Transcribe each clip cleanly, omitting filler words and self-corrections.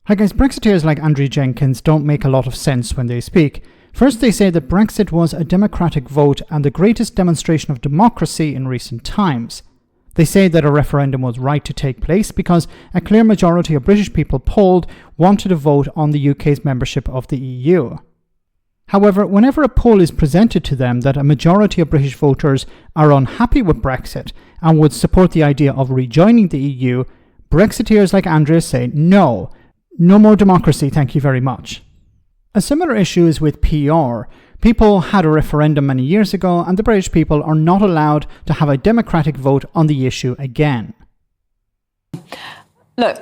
Hi guys, Brexiteers like Andrea Jenkyns don't make a lot of sense when they speak. First, they say that Brexit was a democratic vote and the greatest demonstration of democracy in recent times. They say that a referendum was right to take place because a clear majority of British people polled wanted a vote on the UK's membership of the EU. However, whenever a poll is presented to them that a majority of British voters are unhappy with Brexit and would support the idea of rejoining the EU, Brexiteers like Andrea say no more democracy, thank you very much. A similar issue is with PR. People had a referendum many years ago and the British people are not allowed to have a democratic vote on the issue again. Look,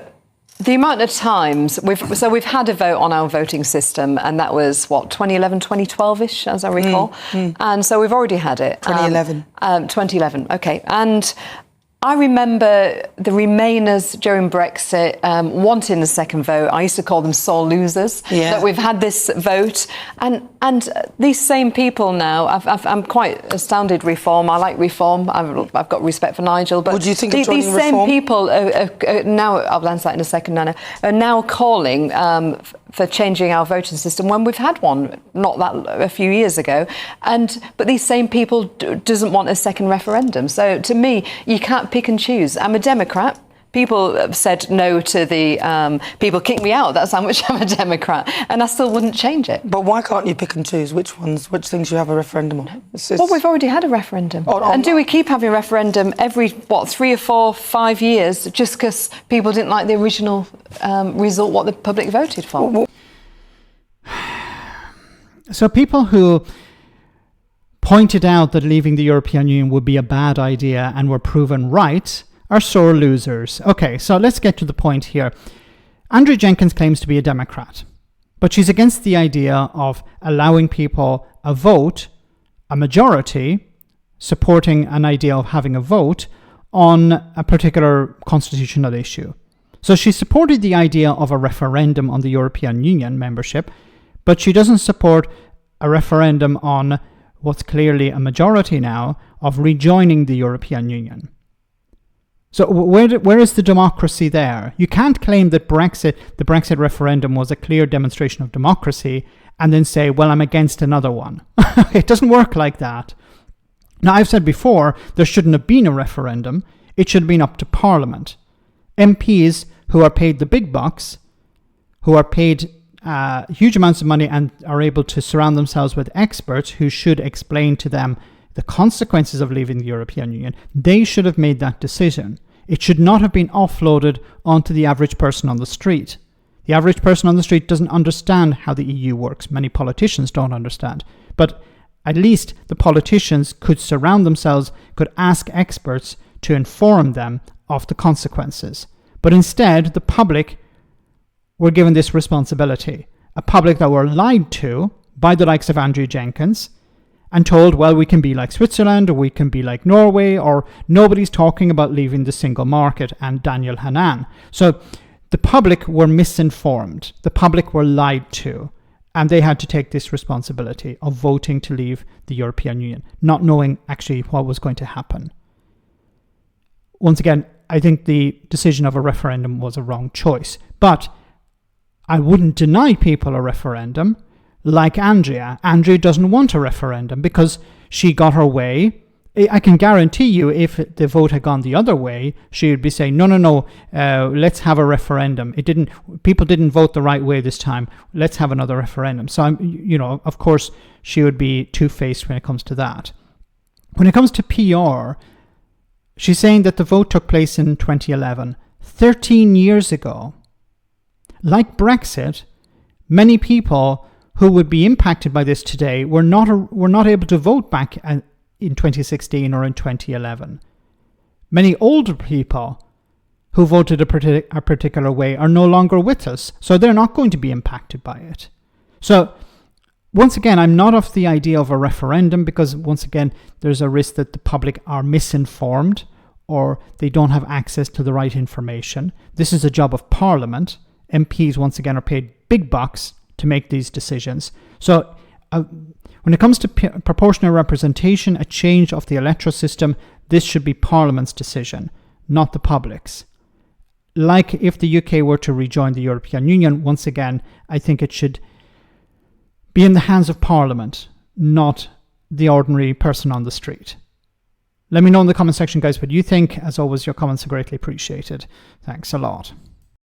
the amount of times we've had a vote on our voting system, and that was 2011, 2012-ish, as I recall. And so we've already had it. 2011. 2011, okay. And I remember the Remainers during Brexit wanting the second vote. I used to call them sore losers. Yeah. That we've had this vote, and these same people now. I'm quite astounded. Reform. I like reform. I've got respect for Nigel. But what do you think of joining these same reform? people are now. I'll answer that in a second, Nana. Are now calling for changing our voting system when we've had one a few years ago. But these same people doesn't want a second referendum. So to me, you can't pick and choose. I'm a Democrat. People have said no to the people kick me out. That's how much I'm a Democrat, and I still wouldn't change it. But why can't you pick and choose which things you have a referendum on? Well, we've already had a referendum. And do we keep having a referendum every 3 or 4, 5 years just because people didn't like the original result, what the public voted for? So people who pointed out that leaving the European Union would be a bad idea and were proven right are sore losers. Okay, so let's get to the point here. Andrea Jenkyns claims to be a Democrat, but she's against the idea of allowing people a vote, a majority, supporting an idea of having a vote on a particular constitutional issue. So she supported the idea of a referendum on the European Union membership, but she doesn't support a referendum on what's clearly a majority now of rejoining the European Union. So where is the democracy there? You can't claim that the Brexit referendum was a clear demonstration of democracy and then say, well, I'm against another one. It doesn't work like that. Now, I've said before, there shouldn't have been a referendum. It should have been up to Parliament. MPs who are paid the big bucks, who are paid huge amounts of money and are able to surround themselves with experts who should explain to them the consequences of leaving the European Union, they should have made that decision. It should not have been offloaded onto the average person on the street. The average person on the street doesn't understand how the EU works. Many politicians don't understand. But at least the politicians could surround themselves, could ask experts to inform them of the consequences. But instead, the public were given this responsibility. A public that were lied to by the likes of Andrea Jenkyns and told, well, we can be like Switzerland or we can be like Norway, or nobody's talking about leaving the single market, and Daniel Hannan. So the public were misinformed. The public were lied to, and they had to take this responsibility of voting to leave the European Union, not knowing actually what was going to happen. Once again, I think the decision of a referendum was a wrong choice, but I wouldn't deny people a referendum. Like Andrea. Andrea doesn't want a referendum because she got her way. I can guarantee you if the vote had gone the other way, she would be saying, no, let's have a referendum. People didn't vote the right way this time. Let's have another referendum. So, of course, she would be two-faced when it comes to that. When it comes to PR, she's saying that the vote took place in 2011, 13 years ago. Like Brexit, many people who would be impacted by this today were not able to vote back in 2016 or in 2011. Many older people who voted a particular way are no longer with us, so they're not going to be impacted by it. So once again, I'm not of the idea of a referendum because once again, there's a risk that the public are misinformed or they don't have access to the right information. This is a job of Parliament. MPs, once again, are paid big bucks to make these decisions. So when it comes to proportional representation, a change of the electoral system, this should be Parliament's decision, not the public's. like if the UK were to rejoin the European Union, once again, I think it should be in the hands of Parliament, not the ordinary person on the street. Let me know in the comment section, guys, what you think. As always, your comments are greatly appreciated. Thanks a lot.